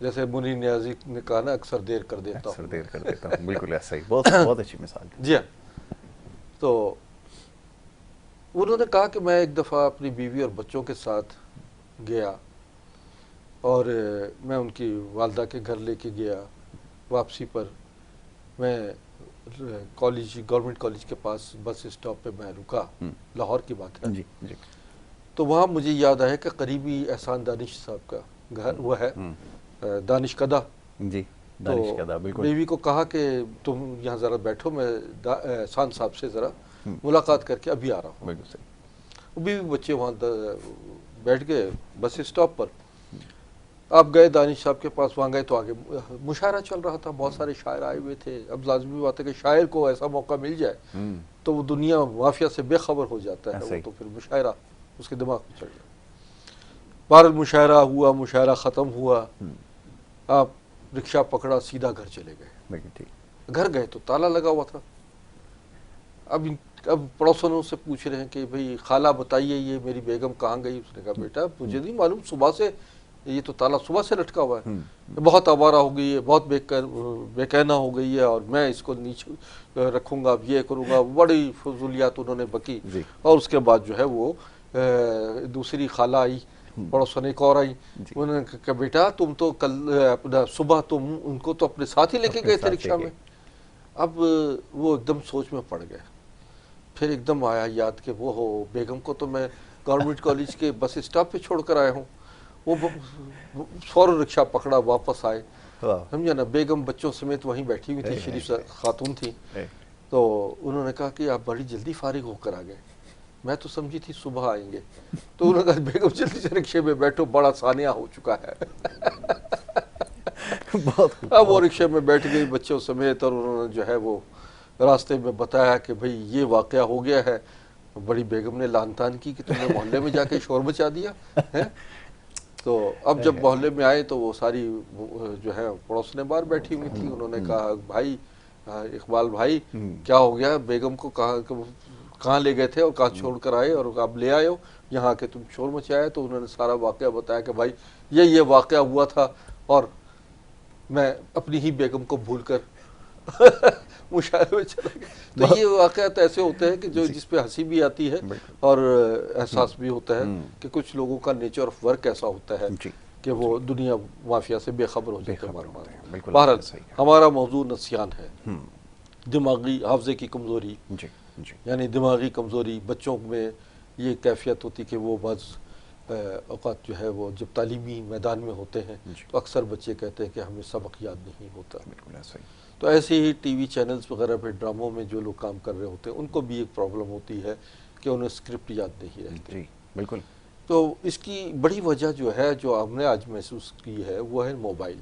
جیسے منی نیازی نے کہا نا اکثر دیر کر دیتا اکثر ہوں. دیر کر دیتا ہوں. بالکل ایسا ہی. بہت بہت اچھی مثال ہے. جی ہاں. تو انہوں نے کہا کہ میں ایک دفعہ اپنی بیوی اور بچوں کے ساتھ گیا اور میں ان کی والدہ کے گھر لے کے گیا. واپسی پر میں کالج گورنمنٹ کالج کے پاس بس اسٹاپ پہ میں رکا. لاہور کی بات ہے. جی جی. تو وہاں مجھے یاد آیا کہ قریبی احسان دانش صاحب کا گھر وہ ہے دانش کدہ. جی تو دانش کدہ. بالکل. بیوی کو کہا کہ تم یہاں ذرا بیٹھو, میں احسان صاحب سے ذرا ملاقات کر کے ابھی آ رہا ہوں. بالکل صحیح. بیوی بچے وہاں بیٹھ گئے بس اسٹاپ پر. آپ گئے دانش صاحب کے پاس, وہاں گئے تو آگے مشاعرہ چل رہا تھا, بہت سارے شاعر آئے ہوئے تھے. اب لازمی بات ہے کہ شاعر کو ایسا موقع مل جائے تو وہ دنیا مافیا سے بے خبر ہو جاتا ہے, وہ تو پھر مشاعرہ اس کے دماغ میں چڑھ جائے. بہرحال مشاعرہ ہوا, مشاعرہ ختم ہوا, آپ رکشہ پکڑا, سیدھا گھر چلے گئے. گھر گئے تو تالا لگا ہوا تھا. اب پڑوسنوں سے پوچھ رہے ہیں کہ بھئی خالہ بتائیے یہ میری بیگم کہاں گئی. اس نے کہا بیٹا مجھے نہیں معلوم, صبح سے یہ تو تالا صبح سے لٹکا ہوا ہے, بہت آوارہ ہو گئی ہے, بہت بے قینا ہو گئی ہے, اور میں اس کو نیچے رکھوں گا, یہ کروں گا. بڑی فضولیات انہوں نے بکی. اور اس کے بعد جو ہے وہ دوسری خالہ آئی, پڑوسن ایک اور آئی. انہوں نے کہا بیٹا تم تو کل اپنا صبح تم ان کو تو اپنے ساتھ ہی لے کے گئے تھے رکشہ میں. اب وہ ایک دم سوچ میں پڑ گئے. پھر ایک دم آیا یاد کہ وہ ہو بیگم کو تو میں گورنمنٹ کالج کے بس اسٹاپ پہ چھوڑ کر آیا ہوں. وہ فوراً رکشہ پکڑا, واپس آئے. سمجھا نا, بیگم بچوں سمیت وہیں بیٹھی ہوئی تھی, شریف خاتون تھی. تو انہوں نے کہا کہ آپ بڑی جلدی فارغ ہو کر آ گئے, میں تو سمجھی تھی صبح آئیں گے. تو انہوں نے کہا بیگم جلدی سے رکشے میں بیٹھو, بڑا ثانیہ ہو چکا ہے. اب وہ رکشے میں بیٹھ گئی بچوں سمیت, اور انہوں نے جو ہے وہ راستے میں بتایا کہ بھئی یہ واقعہ ہو گیا ہے. بڑی بیگم نے لان تان کی کہ تم نے محلے میں جا کے شور مچا دیا ہے. تو اب جب محلے میں آئے تو وہ ساری جو ہے پڑوسنے بار بیٹھی ہوئی تھی. انہوں نے کہا بھائی اقبال بھائی کیا ہو گیا, بیگم کو کہاں لے گئے تھے اور کہاں چھوڑ کر آئے, اور آپ لے آئے ہو یہاں کے تم شور مچایا. تو انہوں نے سارا واقعہ بتایا کہ بھائی یہ واقعہ ہوا تھا, اور میں اپنی ہی بیگم کو بھول کر مشاعرے میں چلا گیا. تو یہ واقعات ایسے ہوتے ہیں کہ جس پہ ہنسی بھی آتی ہے اور احساس بھی ہوتا ہے کہ کچھ لوگوں کا نیچر آف ورک ایسا ہوتا ہے کہ وہ دنیا مافیا سے بے خبر ہو جاتے ہیں. بہرحال ہمارا موضوع نسیان ہے, دماغی حافظے کی کمزوری. یعنی دماغی کمزوری بچوں میں یہ کیفیت ہوتی کہ وہ بعض اوقات جو ہے وہ جب تعلیمی میدان میں ہوتے ہیں تو اکثر بچے کہتے ہیں کہ ہمیں سبق یاد نہیں ہوتا. تو ایسے ہی ٹی وی چینلز وغیرہ پہ ڈراموں میں جو لوگ کام کر رہے ہوتے ہیں ان کو بھی ایک پرابلم ہوتی ہے کہ انہیں اسکرپٹ یاد نہیں رہتی. جی بالکل. تو اس کی بڑی وجہ جو ہے جو ہم نے آج محسوس کی ہے وہ ہے موبائل.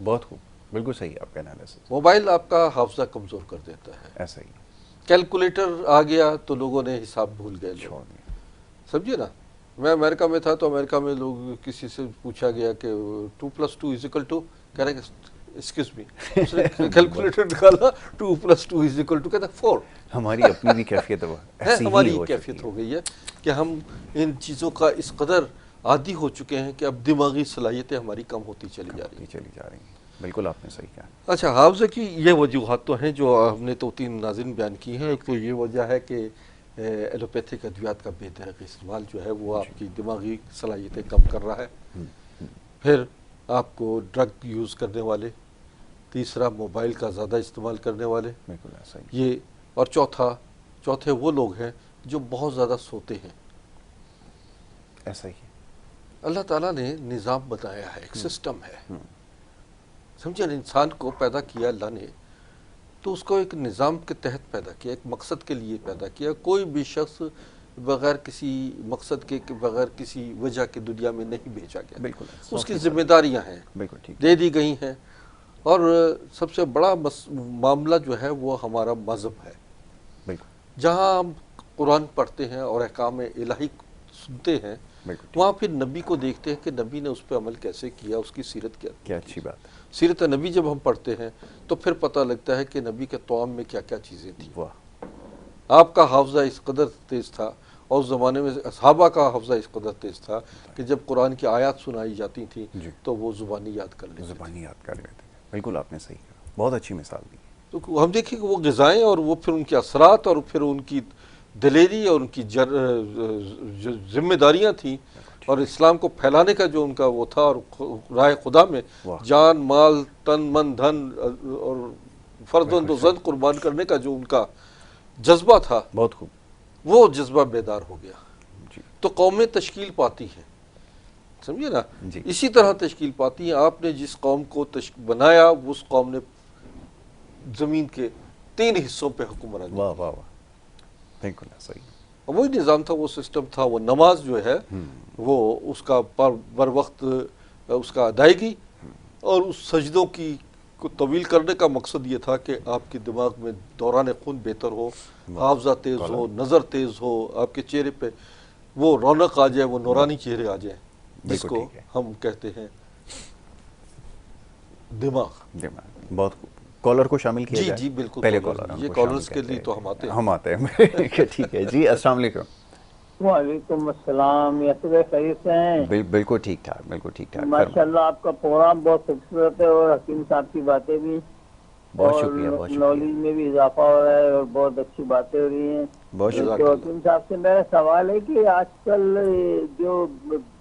بہت خوب, بالکل صحیح آپ کا انالیسس. موبائل آپ کا حافظہ کمزور کر دیتا ہے. ایسا ہی. کیلکولیٹر آ گیا تو لوگوں نے حساب بھول گئے, سمجھے نا. میں امریکہ میں تھا تو امریکہ میں لوگ کسی سے پوچھا گیا کہ 2+2 کہہ رہے کہ ایکسکیوز می, اس نے کیلکولیٹر نکالا 2+2 کہتا ہے 4. ہماری اپنی بھی کیفیت ہے, ہماری کیفیت ہو گئی ہے کہ ہم ان چیزوں کا اس قدر عادی ہو چکے ہیں کہ اب دماغی صلاحیتیں ہماری کم ہوتی چلی جا رہی ہیں. بالکل آپ نے صحیح کہا. اچھا, حافظے کی یہ وجوہات تو ہیں جو ہم نے 2-3 ناظرین بیان کی ہیں. ایک تو یہ وجہ ہے کہ ایلوپیتھک ادویات کا بے دریغ استعمال جو ہے وہ آپ کی دماغی صلاحیتیں کم کر رہا ہے. پھر آپ کو ڈرگ یوز کرنے والے, تیسرا موبائل کا زیادہ استعمال کرنے والے, یہ, اور چوتھے وہ لوگ ہیں جو بہت زیادہ سوتے ہیں. ایسا ہی. اللہ تعالیٰ نے نظام بتایا ہے, ایک سسٹم ہے, سمجھے. انسان کو پیدا کیا اللہ نے تو اس کو ایک نظام کے تحت پیدا کیا, ایک مقصد کے لیے پیدا کیا. کوئی بھی شخص بغیر کسی مقصد کے بغیر کسی وجہ کے دنیا میں نہیں بھیجا گیا. بالکل اس کی ذمہ داریاں ہیں, دے دی گئی ہیں. اور سب سے بڑا معاملہ جو ہے وہ ہمارا مذہب ہے. جہاں ہم قرآن پڑھتے ہیں اور احکام الہی سنتے ہیں وہاں پھر نبی کو دیکھتے ہیں کہ نبی نے اس پہ عمل کیسے کیا, اس کی سیرت کیا اچھی بات ہے. سیرت نبی جب ہم پڑھتے ہیں تو پھر پتہ لگتا ہے کہ نبی کے طعام میں کیا کیا چیزیں تھیں. آپ کا حافظہ اس قدر تیز تھا اور اس زمانے میں صحابہ کا حفظہ اس قدر تیز تھا کہ جب قرآن کی آیات سنائی جاتی تھیں جی تو وہ زبانی یاد کر لیتے تھے. زبانی یاد کر لیتے تھے. بالکل آپ نے صحیح کہا, بہت اچھی مثال دی. تو ہم دیکھیں کہ وہ غذائیں اور وہ پھر ان کے اثرات اور پھر ان کی دلیری اور ان کی ذمہ داریاں تھیں, اور اسلام کو پھیلانے کا جو ان کا وہ تھا, اور راہ خدا میں واہ. جان مال تن من دھن اور فرزند و زد قربان کرنے کا جو ان کا جذبہ تھا, بہت خوب. وہ جذبہ بیدار ہو گیا. جی تو قومیں تشکیل پاتی ہیں, سمجھے نا, جی اسی طرح تشکیل پاتی ہیں. آپ نے جس قوم کو بنایا اس قوم نے زمین کے 3 حصوں پہ حکمرانی. واہ واہ واہ, بالکل صحیح. وہی نظام تھا, وہ سسٹم تھا. وہ نماز جو ہے وہ اس کا بر وقت اس کا ادائیگی, اور اس سجدوں کی کو طویل کرنے کا مقصد یہ تھا کہ آپ کے دماغ میں دوران خون بہتر ہو, حافظہ تیز ہو, نظر تیز ہو, آپ کے چہرے پہ وہ رونق آ جائے, وہ نورانی چہرے آ جائیں, جس کو ہم کہتے ہیں دماغ. دماغ, بہت خوب. کالر کو شامل کیا جائے. جی بالکل, پہلے کالر, یہ کالرز کے لیے تو ہم آتے ہیں. ہم آتے ہیں. ٹھیک ہے جی, السلام علیکم. وعلیکم السلام. یاسر خیریت سے ہیں؟ بالکل ٹھیک ٹھاک, بالکل ٹھیک ٹھاک. ماشاءاللہ آپ کا پروگرام بہت خوبصورت ہے, اور حکیم صاحب کی باتیں بھی, بہت اور شکریہ, بہت شکریہ. نالج میں بھی اضافہ ہو رہا ہے, اور بہت اچھی باتیں ہو رہی ہیں. بہت شکریہ. تو حکیم صاحب سے میرا سوال ہے کہ آج کل جو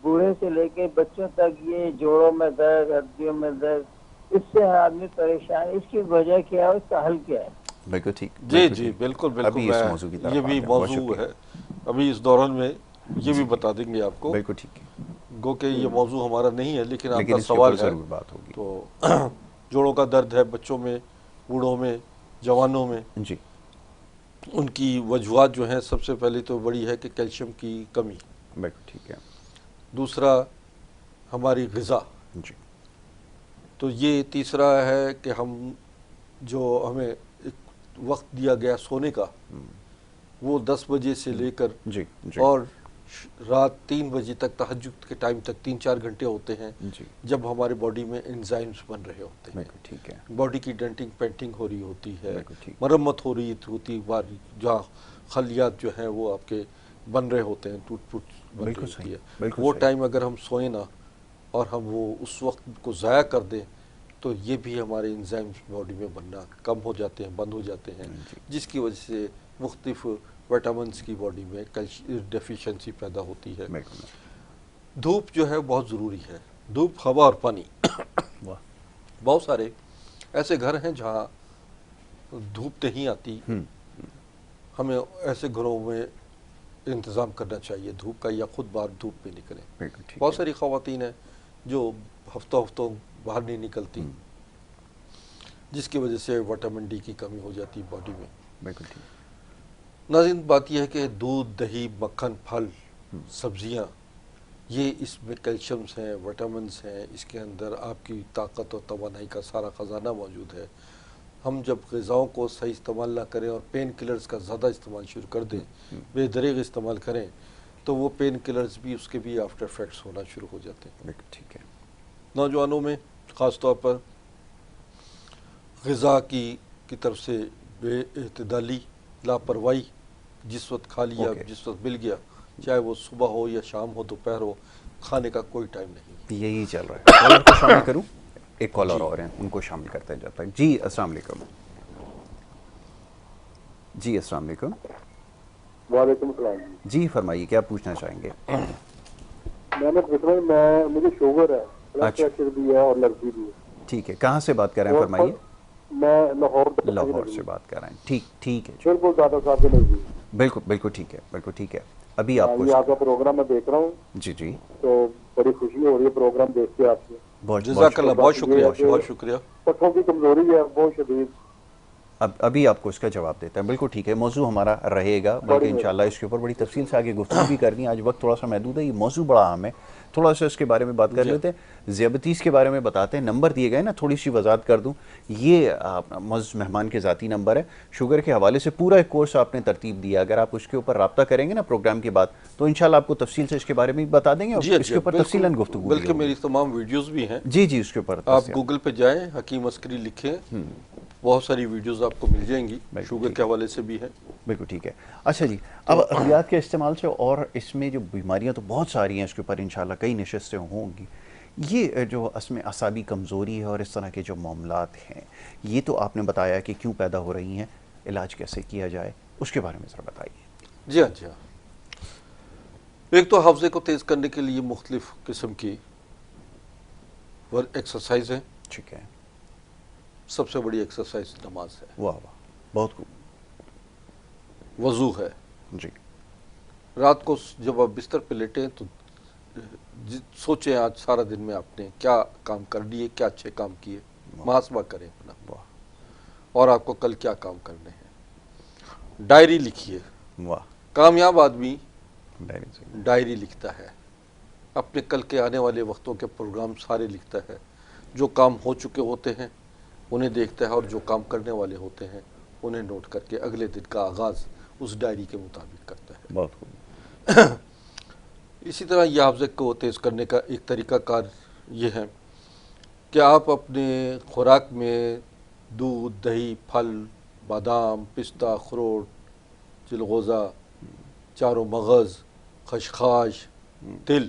بوڑھے سے لے کے بچوں تک یہ جوڑوں میں درد, ہڈیوں میں درد, اس سے آدمی پریشان ہے, اس کی وجہ کیا ہے, اس کا حل کیا ہے؟ بالکل ٹھیک. جی جی بالکل بالکل. ابھی اس موضوع کی طرف یہ بھی موضوع ہے, ابھی اس دوران میں یہ بھی بتا دیں گے آپ کو. بالکل ٹھیک ہے. گو کہ یہ موضوع ہمارا نہیں ہے, لیکن آپ کا اس کے سوال اوپر ہے. ضرور بات ہوگی. تو جوڑوں کا درد ہے بچوں میں, بوڑھوں میں, جوانوں میں. جی ان کی وجوہات جو ہیں, سب سے پہلے تو بڑی ہے کہ کیلشیم کی کمی. بالکل ٹھیک ہے. دوسرا ہماری غذا. جی تو یہ تیسرا ہے کہ ہم جو ہمیں ایک وقت دیا گیا سونے کا, وہ 10 بجے سے لے کر جی جی اور رات 3 بجے تک, تہجد کے ٹائم تک 3-4 گھنٹے ہوتے ہیں, جی جب ہمارے باڈی میں انزائمز بن رہے ہوتے ہیں, بالکل ٹھیک ہے. باڈی کی ڈینٹنگ پینٹنگ ہو رہی ہوتی ہے, بالکل ٹھیک. مرمت ہو رہی ہوتی ہے, جہاں خلیات جو ہیں وہ آپ کے بن رہے ہوتے ہیں, ٹوٹ پھوٹ بن رہی ہوتی ہے. وہ ٹائم اگر ہم سوئیں نا اور ہم وہ اس وقت کو ضائع کر دیں, تو یہ بھی ہمارے انزائمز باڈی میں بننا کم ہو جاتے ہیں, بند ہو جاتے ہیں, جس کی وجہ سے مختلف وٹامنس کی باڈی میں ڈیفیشنسی پیدا ہوتی ہے. دھوپ جو ہے بہت ضروری ہے, دھوپ, ہوا اور پانی. بہت سارے ایسے گھر ہیں جہاں دھوپ نہیں آتی, ہمیں ایسے گھروں میں انتظام کرنا چاہیے دھوپ کا, یا خود باہر دھوپ میں نکلیں. بہت ساری خواتین ہیں جو ہفتوں ہفتوں باہر نہیں نکلتی, جس کی وجہ سے وٹامن ڈی کی کمی ہو جاتی باڈی میں. بالکل ٹھیک. ناظرین, بات یہ ہے کہ دودھ, دہی, مکھن, پھل, سبزیاں, یہ اس میں کیلشیمز ہیں, وٹامنس ہیں, اس کے اندر آپ کی طاقت اور توانائی کا سارا خزانہ موجود ہے. ہم جب غذاؤں کو صحیح استعمال نہ کریں اور پین کلرز کا زیادہ استعمال شروع کر دیں, بے دریغ استعمال کریں, تو وہ پین کلرز بھی, اس کے بھی آفٹر افیکٹس ہونا شروع ہو جاتے ہیں. بالکل ٹھیک ہے. نوجوانوں میں خاص طور پر غذا کی طرف سے بے اعتدالی, لاپرواہی, جس وقت کھا لیا, جس وقت مل گیا, چاہے وہ صبح ہو یا شام ہو, دوپہر ہو, کھانے کا کوئی ٹائم نہیں. یہی چل رہا ہے. کالر کو شامل کروں, ایک کالر اور ہیں, ان کو شامل کرتے ہیں جب تک. جی السلام علیکم. جی السلام علیکم. وعلیکم السلام. جی فرمائیے, کیا پوچھنا چاہیں گے؟ میں نے پوچھنا, مجھے شوگر ہے, بلڈ پریشر بھی ہے اور الرجی بھی ہے. ٹھیک ہے, کہاں سے بات کر رہے ہیں, فرمائیے. میں لاہور سے بات کر رہے ہیں. ٹھیک ہے. بالکل دادا صاحب کے نزدیک. بالکل ٹھیک ہے, بالکل ٹھیک ہے. ابھی آپ کو آپ کا پروگرام میں دیکھ رہا ہوں. جی تو بڑی خوشی ہو رہی ہے پروگرام دیکھ کے آپ سے. جزاک اللہ, بہت شکریہ, بہت شکریہ. پٹھوں کی کمزوری ہے بہت شدید. ابھی آپ کو اس کا جواب دیتا ہے. بالکل ٹھیک ہے, موضوع ہمارا رہے گا, بلکہ انشاءاللہ اس کے اوپر بڑی تفصیل سے آگے گفتگو بھی کرنی ہے. آج وقت تھوڑا سا محدود ہے, یہ موضوع بڑا اہم ہے, تھوڑا سا اس کے بارے میں بات کر لیتے ہیں. ذیابطیس کے بارے میں بتاتے ہیں. نمبر دیے گئے نا, تھوڑی سی وضاحت کر دوں, یہ معزز مہمان کے ذاتی نمبر ہے. شوگر کے حوالے سے پورا ایک کورس آپ نے ترتیب دیا, اگر آپ اس کے اوپر رابطہ کریں گے نا پروگرام کے بعد, تو انشاءاللہ آپ کو تفصیل سے اس کے بارے میں بھی بتا دیں گے, اور اس کے اوپر تفصیلاً گفتگو. بلکہ میری تمام ویڈیوز بھی ہیں. جی اس کے اوپر آپ گوگل پہ جائیں, حکیم عسکری لکھیں, بہت ساری ویڈیوز آپ کو مل جائیں گی، بالکل شوگر ٹھیک کے حوالے سے بھی ہیں۔ بالکل ٹھیک ہے۔ اچھا جی، اب ادویات کے استعمال سے اور اس میں جو بیماریاں تو بہت ساری ہیں، اس کے اوپر انشاءاللہ کئی نشستیں ہوں گی، یہ جو اس میں اعصابی کمزوری ہے اور اس طرح کے جو معاملات ہیں، یہ تو آپ نے بتایا کہ کیوں پیدا ہو رہی ہیں، علاج کیسے کیا جائے، اس کے بارے میں ذرا بتائیے۔ جی ہاں جی ہاں، ایک تو حافظے کو تیز کرنے کے لیے مختلف قسم کی ایکسرسائز ہیں۔ ٹھیک ہے، سب سے بڑی ایکسرسائز نماز ہے، واہ واہ، بہت خوب، وضو ہے۔ جی رات کو جب آپ بستر پہ لیٹیں تو سوچیں آج سارا دن میں آپ نے کیا کام کر لیے، کیا اچھے کام کیے، محاسبہ کریں اپنا، واہ اور آپ کو کل کیا کام کرنے ہیں۔ ڈائری لکھیے۔ واہ، کامیاب آدمی ڈائری سے، ڈائری لکھتا ہے، اپنے کل کے آنے والے وقتوں کے پروگرام سارے لکھتا ہے، جو کام ہو چکے ہوتے ہیں انہیں دیکھتا ہے، اور جو کام کرنے والے ہوتے ہیں انہیں نوٹ کر کے اگلے دن کا آغاز اس ڈائری کے مطابق کرتا ہے۔ بہت خوب، اسی طرح یہ حافظے کو تیز کرنے کا ایک طریقہ کار یہ ہے کہ آپ اپنے خوراک میں دودھ، دہی، پھل، بادام، پستہ، اخروٹ، چلغوزہ، چاروں مغز، خشخاش، تل،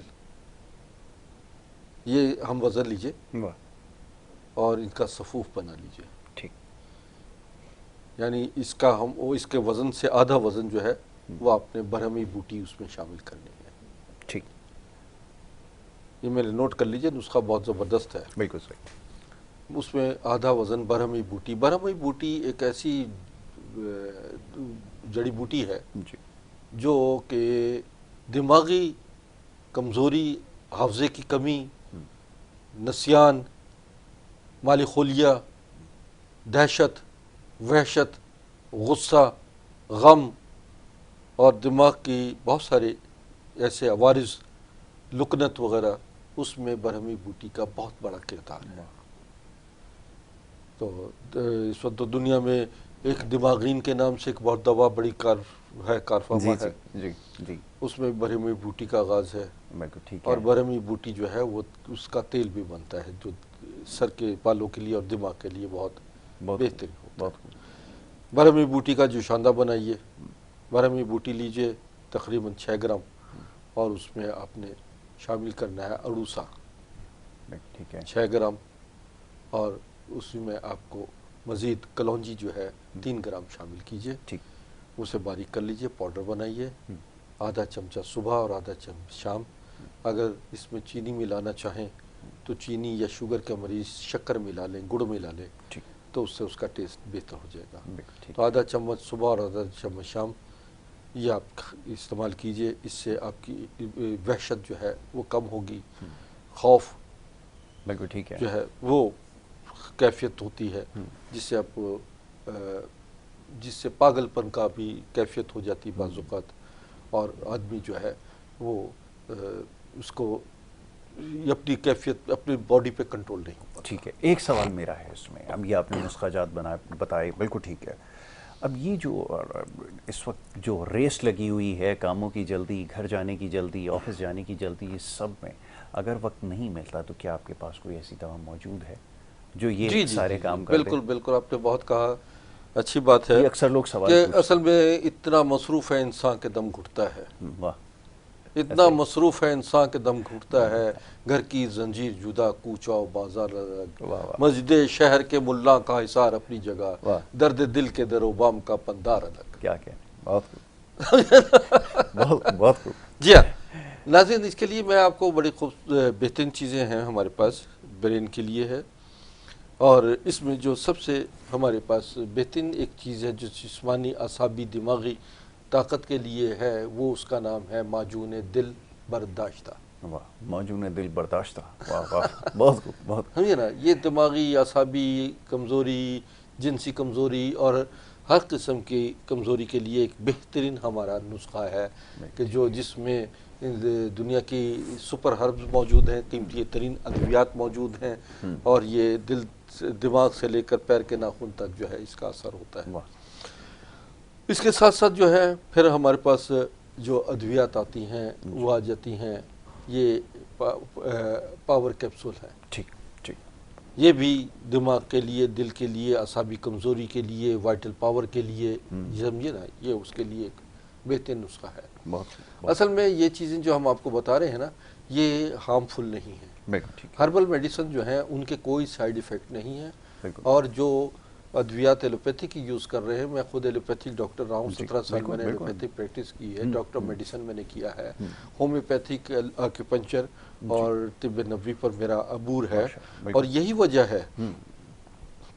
یہ ہم وزن لیجئے واہ، اور ان کا صفوف بنا لیجئے، ٹھیک، یعنی اس کے وزن سے آدھا وزن جو ہے وہ آپ نے برہمی بوٹی اس میں شامل کرنی ہے۔ ٹھیک، یہ میرے نوٹ کر لیجئے، نسخہ بہت زبردست ہے۔ بالکل صحیح، اس میں آدھا وزن برہمی بوٹی ایک ایسی جڑی بوٹی ہے جی جو کہ دماغی کمزوری، حافظے کی کمی، نسیان، مالی خلیہ، دہشت، وحشت، غصہ، غم اور دماغ کی بہت سارے ایسے عوارض، لکنت وغیرہ، اس میں برہمی بوٹی کا بہت بڑا کردار ہے۔ تو اس وقت تو دنیا میں ایک دماغین کے نام سے ایک بہت دوا بڑی کارفرما جی ہے، جی جی، اس میں برہمی بوٹی کا آغاز ہے، بالکل ٹھیک اور ہے، برہمی بوٹی جو ہے وہ اس کا تیل بھی بنتا ہے جو سر کے بالوں کے لیے اور دماغ کے لیے بہت بہت بہترین خوب، ہوتا بہت ہے۔ خوب، برہمی بوٹی کا جوشاندہ بنائیے، برہمی بوٹی لیجئے تقریباً 6 گرام، اور اس میں آپ نے شامل کرنا ہے اڑوسا ٹھیک ہے، 6 گرام، اور اس میں آپ کو مزید کلونجی جو ہے 3 گرام شامل کیجئے، ٹھیک، اسے باریک کر لیجئے، پاؤڈر بنائیے، آدھا چمچہ صبح اور آدھا چمچہ شام۔ اگر اس میں چینی ملانا چاہیں تو چینی، یا شوگر کے مریض شکر ملا لیں، گڑ ملا لیں، ٹھیک، تو اس سے اس کا ٹیسٹ بہتر ہو جائے گا۔ بالکل ٹھیک، تو آدھا چمچ صبح اور آدھا چمچ شام یہ آپ استعمال کیجئے، اس سے آپ کی وحشت جو ہے وہ کم ہوگی، خوف بالکل ٹھیک ہے، جو ہے وہ کیفیت ہوتی ہے جس سے آپ جس سے پاگل پن کا بھی کیفیت ہو جاتی بعض اوقات، اور آدمی جو ہے وہ اس کو اپنی کیفیت اپنی باڈی پہ کنٹرول نہیں ہو پاتا۔ ٹھیک ہے۔ ایک سوال میرا ہے اس میں، اب یہ آپ نے نسخہ جات بتائے، بالکل ٹھیک ہے۔ اب یہ جو اس وقت جو ریس لگی ہوئی ہے، کاموں کی جلدی، گھر جانے کی جلدی، آفس جانے کی جلدی، اس سب میں اگر وقت نہیں ملتا تو کیا آپ کے پاس کوئی ایسی دوا موجود ہے جو جی یہ جی سارے جی کام کر دے؟ بالکل بالکل، آپ نے بہت کہا، اچھی بات ہے یہ اکثر لوگ سوال کہ پوچھتے اصل میں اتنا مصروف ہے انسان کے دم گھٹتا ہے، ہیں۔ واہ، اتنا مصروف ہے انسان کے دم گھٹتا ہے، گھر کی زنجیر جدا، کوچاؤ بازار الگ، واہ واہ، مسجد شہر کے ملا کا حصار اپنی جگہ، واہ، درد دل کے در و بام کا پندار الگ۔ کیا بہت خوب، بہت بہت خوب، جی ہاں ناظرین، اس کے لیے میں آپ کو بڑی بہترین چیزیں ہیں ہمارے پاس، برین کے لیے ہے، اور اس میں جو سب سے ہمارے پاس بہترین ایک چیز ہے جو جسمانی، اعصابی، دماغی طاقت کے لیے ہے، وہ اس کا نام ہے معجون دل برداشتہ۔ واہ، معجون دل برداشتہ، واہ واہ، بہت خوب، بہت خوب، سمجھے نا، یہ دماغی، اعصابی کمزوری، جنسی کمزوری اور ہر قسم کی کمزوری کے لیے ایک بہترین ہمارا نسخہ ہے کہ جو جس میں دنیا کی سپر ہربز موجود ہیں، قیمتی ترین ادویات موجود ہیں، اور یہ دماغ سے لے کر پیر کے ناخن تک جو ہے اس کا اثر ہوتا ہے۔ واہ، اس کے ساتھ ساتھ جو ہے پھر ہمارے پاس جو ادویات آتی ہیں وہ آ جاتی ہیں، یہ پاور کیپسول ہے۔ ٹھیک ٹھیک، یہ بھی دماغ کے لیے، دل کے لیے، اعصابی کمزوری کے لیے، وائٹل پاور کے لیے، سمجھے نا، یہ اس کے لیے ایک بہترین نسخہ ہے۔ بہت اصل میں یہ چیزیں جو ہم آپ کو بتا رہے ہیں نا، یہ ہارمفل نہیں ہیں۔ بالکل ٹھیک ہے، ہربل میڈیسن جو ہیں ان کے کوئی سائیڈ ایفیکٹ نہیں ہیں، بالکل اور جو ادویات ایلوپیتھی کی یوز کر رہے ہیں، میں خود ایلوپیتھک ڈاکٹر رہا ہوں، جی، 17 سال بالکل، میں نے بالکل۔ ایلوپیتھک پریکٹس کی ہے، ڈاکٹر میڈیسن میں نے کیا ہے، ہومیوپیتھک آکیوپنچر اور طب نبوی پر میرا عبور ہے، ماشاء اللہ، بالکل۔ اور یہی وجہ ہے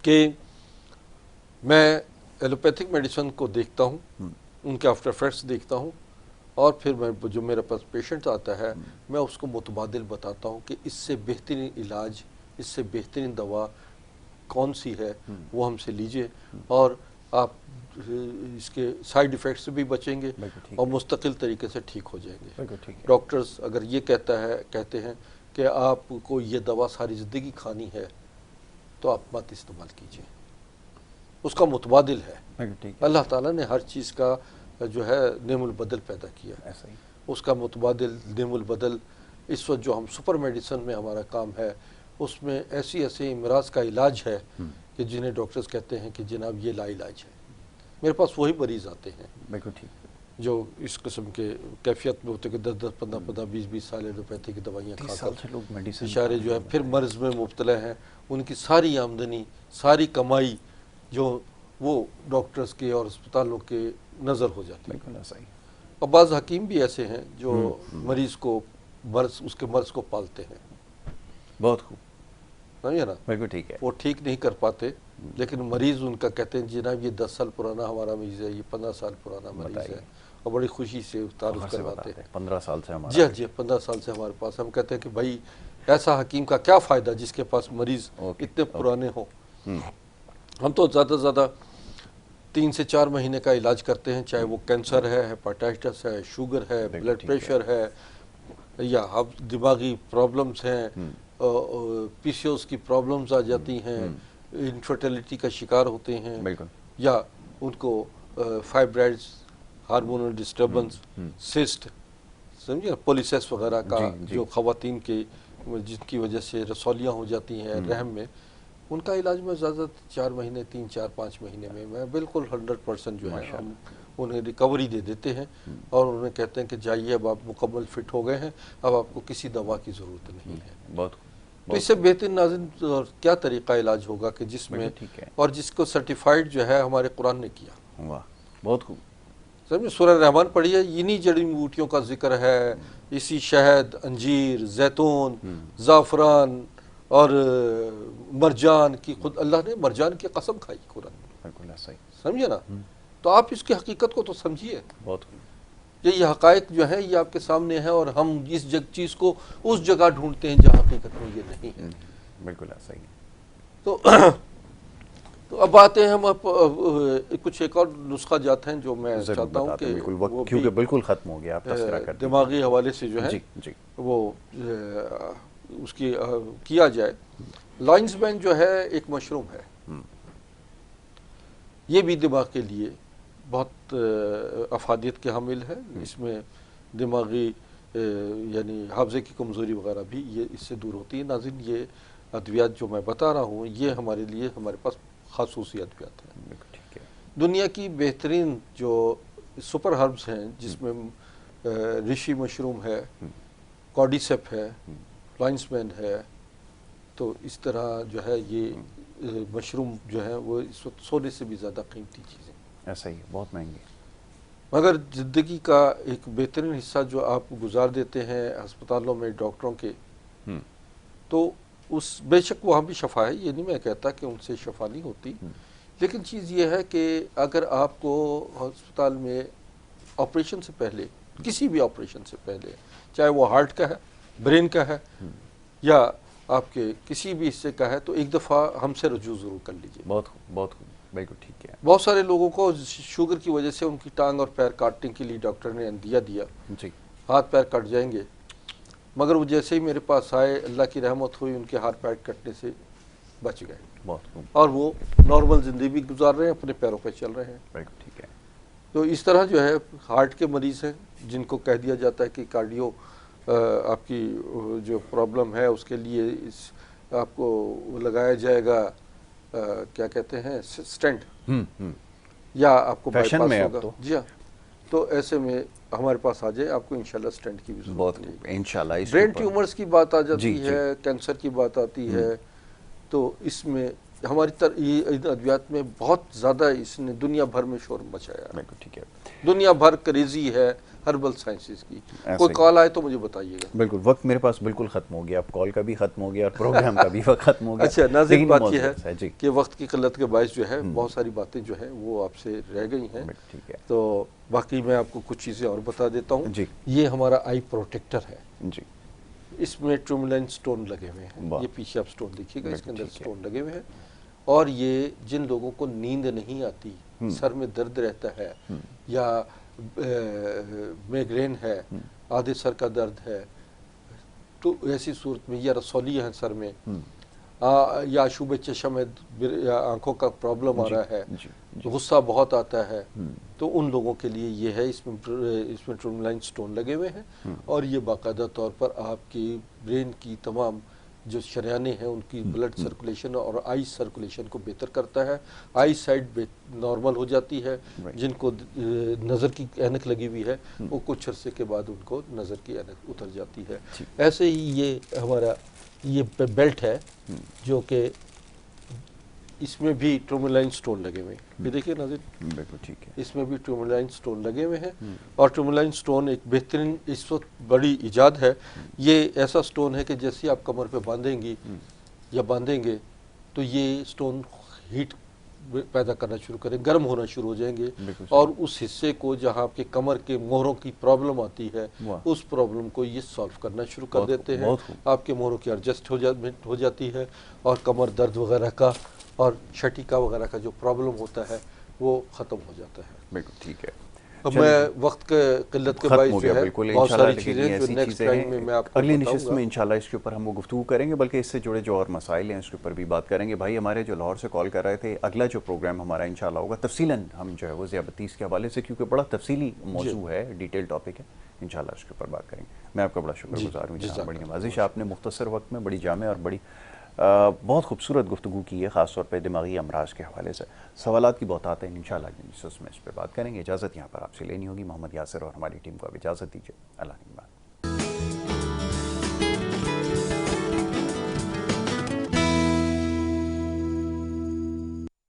کہ میں ایلوپیتھک میڈیسن کو دیکھتا ہوں، ان کے آفٹر افیکٹس دیکھتا ہوں، اور پھر میں جو میرے پاس پیشنٹ آتا ہے میں اس کو متبادل بتاتا ہوں کہ اس سے بہترین علاج، اس سے بہترین دوا کون سی ہے، وہ ہم سے لیجئے، اور آپ اس کے سائیڈ ایفیکٹ سے بھی بچیں گے بالکل ٹھیک اور مستقل طریقے سے ٹھیک ہو جائیں گے۔ بالکل ٹھیک ہے، ڈاکٹرز اگر یہ کہتے ہیں کہ آپ کو یہ دوا ساری زندگی کھانی ہے تو آپ مت استعمال کیجئے، اس کا متبادل ہے۔ بالکل ٹھیک ہے، اللہ تعالیٰ نے ہر چیز کا جو ہے نعم البدل پیدا کیا، ایسا ہی، اس کا متبادل نعم البدل اس وقت جو ہم سپر میڈیسن میں ہمارا کام ہے، اس میں ایسے امراض کا علاج ہے کہ جنہیں ڈاکٹرز کہتے ہیں کہ جناب یہ لا علاج ہے۔ میرے پاس وہی مریض آتے ہیں بالکل ٹھیک ہے، جو اس قسم کے کیفیت میں ہوتے کہ 10 15 20 سال ایلوپیتھی کی دوائیاں 30 کھا سال کر سے لوگ میڈیسن بیچارے جو ہے پھر مرض میں مبتلا ہیں، ان کی ساری آمدنی، ساری کمائی جو وہ ڈاکٹرز کے اور اسپتالوں کے نظر ہو جاتی ہے۔ بالکل ایسا ہی، اور بعض حکیم بھی ایسے ہیں جو مریض کو اس کے مرض کو پالتے ہیں، بہت خوب، سمجھے نا، بالکل ٹھیک ہے، وہ ٹھیک نہیں کر پاتے لیکن مریض ان کا کہتے ہیں جناب یہ 10 سال پرانا ہمارا مریض ہے، یہ 15 سال پرانا مریض ہے، بتائیے۔ اور بڑی خوشی سے تعارف فخر سے کرواتے بتاتے ہیں۔ 15 سال سے ہمارا جی ہاں، جی 15 سال سے ہمارے پاس، ہم کہتے ہیں کہ بھائی ایسا حکیم کا کیا فائدہ جس کے پاس مریض اوکے، اتنے پرانے ہوں۔ ہم تو زیادہ سے زیادہ 3 سے 4 مہینے کا علاج کرتے ہیں، چاہے وہ کینسر ہے، ہیپاٹائٹس ہے، شوگر ہے، بلڈ پریشر ہے، یا دماغی پرابلمز ہیں، پی سی اوز کی پرابلمز آ جاتی ہیں، انفرٹیلٹی کا شکار ہوتے ہیں، بالکل، یا ان کو فائبرائڈز، ہارمونل ڈسٹربنس، سسٹ، سمجھے نا، پولیسیس وغیرہ کا جی، جی، جو خواتین کے جن کی وجہ سے رسولیاں ہو جاتی ہیں رحم میں، ان کا علاج میں زیادہ 4 مہینے 3 4 5 مہینے میں بالکل 100% جو ہے ہم انہیں ریکوری دے دیتے ہیں، اور انہیں کہتے ہیں کہ جائیے اب آپ مکمل فٹ ہو گئے ہیں، اب آپ کو کسی دوا کی ضرورت نہیں ہے۔ بہت تو اس سے بہترین ناظرین اور کیا طریقہ علاج ہوگا کہ جس میں ٹھیک ہے، اور جس کو سرٹیفائیڈ جو ہے ہمارے قرآن نے کیا۔ واہ، بہت خوب، سمجھے، سورہ رحمان پڑھیے، انہی جڑی بوٹیوں کا ذکر ہے، اسی شہد، انجیر، زیتون، زعفران اور مرجان کی، خود اللہ نے مرجان کی قسم کھائی قرآن میں، بالکل ایسا ہی، سمجھے نا۔ تو آپ اس کی حقیقت کو تو سمجھیے، بہت خوب، یہ حقائق جو ہیں یہ آپ کے سامنے ہیں، اور ہم اس چیز کو اس جگہ ڈھونڈتے ہیں جہاں حقیقت میں یہ نہیں ہے۔ بالکل ایسا ہی، تو اب آتے ہیں ہم کچھ ایک اور نسخہ جات ہیں جو میں ضرور چاہتا ہوں بتاتے کہ ہیں، بالکل، وہ وقت کیونکہ بالکل ختم ہو گیا، آپ تذکرہ کر دیجیے۔ دماغی حوالے سے جو ہے جی، جی، وہ اس کی کیا جائے۔ لائنز مین جو ہے ایک مشروم ہے، یہ بھی دماغ کے لیے بہت افادیت کے حامل ہے، اس میں دماغی یعنی حافظے کی کمزوری وغیرہ بھی یہ اس سے دور ہوتی ہے۔ ناظرین، یہ ادویات جو میں بتا رہا ہوں یہ ہمارے لیے، ہمارے پاس خصوصی ادویات ہیں۔ بالکل ٹھیک ہے، دنیا کی بہترین جو سپر ہربز ہیں جس میں رشی مشروم ہے، کارڈیسیپ ہے، لائنز مین ہے، تو اس طرح جو ہے یہ مشروم جو ہے وہ اس وقت سونے سے بھی زیادہ قیمتی چیزیں، ایسا ہی، بہت مہنگی، مگر زندگی کا ایک بہترین حصہ جو آپ گزار دیتے ہیں ہسپتالوں میں ڈاکٹروں کے، تو اس بے شک وہاں بھی شفا ہے، یہ نہیں میں کہتا کہ ان سے شفا نہیں ہوتی، لیکن چیز یہ ہے کہ اگر آپ کو ہسپتال میں آپریشن سے پہلے، کسی بھی آپریشن سے پہلے، چاہے وہ ہارٹ کا ہے، برین کا ہے، یا آپ کے کسی بھی حصے کا ہے، تو ایک دفعہ ہم سے رجوع ضرور کر لیجیے۔ بہت خوب، بہت خوب، بالکل ٹھیک ہے، بہت سارے لوگوں کو شوگر کی وجہ سے ان کی ٹانگ اور پیر کاٹنے کے لیے ڈاکٹر نے اندیا دیا، جی، ہاتھ پیر کٹ جائیں گے، مگر وہ جیسے ہی میرے پاس آئے اللہ کی رحمت ہوئی، ان کے ہاتھ پیر کٹنے سے بچ گئے، بہت خوب، اور وہ نارمل زندگی گزار رہے ہیں، اپنے پیروں پہ چل رہے ہیں۔ بالکل ٹھیک ہے، تو اس طرح جو ہے ہارٹ کے مریض ہیں جن کو کہہ دیا جاتا ہے کہ کارڈیو آپ کی جو پرابلم ہے اس کے لیے اس آپ کو لگایا جائے گا کیا کہتے ہیں اسٹینٹ، یا آپ کو بائی فیشن میں پاس اب ہوگا. تو. جی ہاں، تو ایسے میں ہمارے پاس آ جائے، آپ کو انشاءاللہ اسٹینٹ کی بھی ضرورت بہت نہیں. انشاءاللہ اس برین کے ٹیومرز کی بات آ جی جاتی جی ہے، کینسر کی بات آتی ہے، تو اس میں ہماری یہ ادویات میں بہت زیادہ اس نے دنیا بھر میں شور مچایا. بالکل ٹھیک ہے. دنیا بھر کریزی ہے ہربل سائنسز کی. ایسے کوئی ہی. کال آئے تو مجھے بتائیے گا. بالکل وقت میرے پاس بالکل ختم ہو گیا، اب کال کا بھی ختم ہو گیا اور پروگرام کا بھی وقت ختم ہو گیا. اچھا ناظرین، لیکن بات یہ موضوع ہے ایسا جی کہ وقت کی قلت کے باعث جو ہے بہت ساری باتیں جو ہیں وہ آپ سے رہ گئی ہیں. بالکل ٹھیک ہے. تو باقی میں آپ کو کچھ چیزیں اور بتا دیتا ہوں. جی یہ ہمارا آئی پروٹیکٹر ہے، جی اس میں ٹروملائن سٹون لگے ہوئے ہیں. واہ. یہ پیچھے آپ سٹون دیکھیے گا، اس کے بالکل اندر ٹھیک ہے. سٹون لگے ہوئے ہیں. اور یہ جن لوگوں کو نیند نہیں آتی، سر میں درد رہتا ہے، یا میگرین ہے، آدھے سر کا درد ہے، تو ایسی صورت میں، یا رسولی ہے سر میں، یا شوب چشم ہے، یا آنکھوں کا پرابلم آ جی رہا ہے، جی جی غصہ بہت آتا ہے، تو ان لوگوں کے لیے یہ ہے. اس میں ٹروملائن سٹون لگے ہوئے ہیں، اور یہ باقاعدہ طور پر آپ کی برین کی تمام جو شریانے ہیں ان کی بلڈ سرکولیشن اور آئی سرکولیشن کو بہتر کرتا ہے. آئی سائڈ نارمل ہو جاتی ہے. جن کو نظر کی اینک لگی ہوئی ہے وہ کچھ عرصے کے بعد ان کو نظر کی اینک اتر جاتی ہے. ایسے ہی یہ ہمارا یہ بیلٹ ہے جو کہ اس میں بھی ٹروملائن سٹون لگے ہوئے ہیں. یہ دیکھیے ناظرین، بالکل ٹھیک ہے. اس میں بھی ٹروملائن سٹون لگے ہوئے ہیں. اور ٹروملائن سٹون ایک بہترین اس وقت بڑی ایجاد ہے. یہ ایسا سٹون ہے کہ جیسے آپ کمر پہ باندھیں گی یا باندھیں گے تو یہ سٹون ہیٹ پیدا کرنا شروع کریں، گرم ہونا شروع ہو جائیں گے، اور اس حصے کو جہاں آپ کے کمر کے مہروں کی پرابلم آتی ہے اس پرابلم کو یہ سالو کرنا شروع کر دیتے ہیں. آپ کے مہروں کی ایڈجسٹ ہو جاتی ہے، اور کمر درد وغیرہ کا اور شٹیکا وغیرہ کا جو پرابلم ہوتا ہے وہ ختم ہو جاتا ہے. بالکل ٹھیک ہے. اب میں وقت کے قلت کے باعث جو ہے بہت ساری چیزیں جو نیکسٹ ٹائم میں آپ کو اگلی بتاؤں نشست گا. میں انشاءاللہ اس کے اوپر ہم وہ گفتگو کریں گے، بلکہ اس سے جڑے جو اور مسائل ہیں اس کے اوپر بھی بات کریں گے. بھائی ہمارے جو لاہور سے کال کر رہے تھے، اگلا جو پروگرام ہمارا انشاءاللہ ہوگا تفصیلاً ہم جو ہے وہ ذیابطیس کے حوالے سے، کیونکہ بڑا تفصیلی موضوع ہے، ڈیٹیل ٹاپک ہے، انشاءاللہ اس کے اوپر بات کریں گے. میں آپ کا بڑا شکر گزار ہوں جناب، بڑی نوازش آپ نے مختصر وقت میں بڑی جامع اور بڑی بہت خوبصورت گفتگو کی ہے، خاص طور پہ دماغی امراض کے حوالے سے. سوالات کی بہت آتے ہیں، انشاءاللہ اس میں اس پہ بات کریں گے. اجازت یہاں پر آپ سے لینی ہوگی. محمد یاسر اور ہماری ٹیم کو اب اجازت دیجیے. اللہ نگہبان.